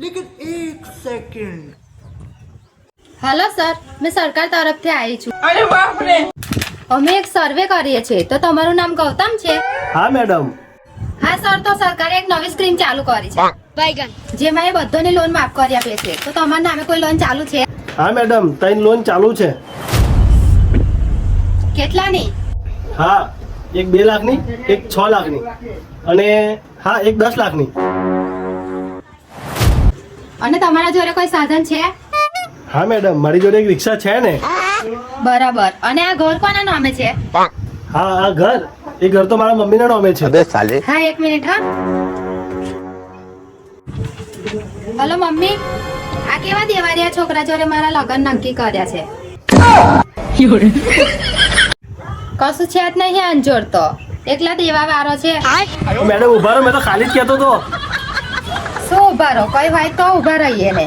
लेकिन एक second hello sir, મેં સરકાર તરફથી આવી છું. અરે બાપ રે. અમે એક સર્વે કરીએ છીએ, તો તમારું નામ ગૌતમ છે? હા મેડમ. હા સર, તો સરકારે એક નવી સ્કીમ ચાલુ કરી છે જેમાં એ બધાની લોન માફ કરી આપે છે. તો તમારા નામે કોઈ લોન ચાલુ છે? હા મેડમ, 3 લોન ચાલુ છે. કેટલાની? હા, એક 2 લાખની, એક 6 લાખની અને હા એક 10 લાખની. અને તમારા જોડે કોઈ સાધન છે? હા મેડમ, મારી જોડે એક રિક્ષા છે ને. બરાબર. અને આ ઘર કોના નામે છે? હા, આ ઘર તો મારા મમ્મીના નામે છે. હા, 1 મિનિટ. હા, હલો મમ્મી, આ કેવા દેવારિયા છોકરા જોડે મારા લગ્ન નક્કી કર્યા છે? કશું છે જ નહીં અંજોર, તો એકલા દેવા વાળો છે. મેડમ ઉભા રહો, મેં તો ખાલી જ કહેતો હતો. શું ઉભા રહો? કઈ હોય તો ઉભા રહીએ ને.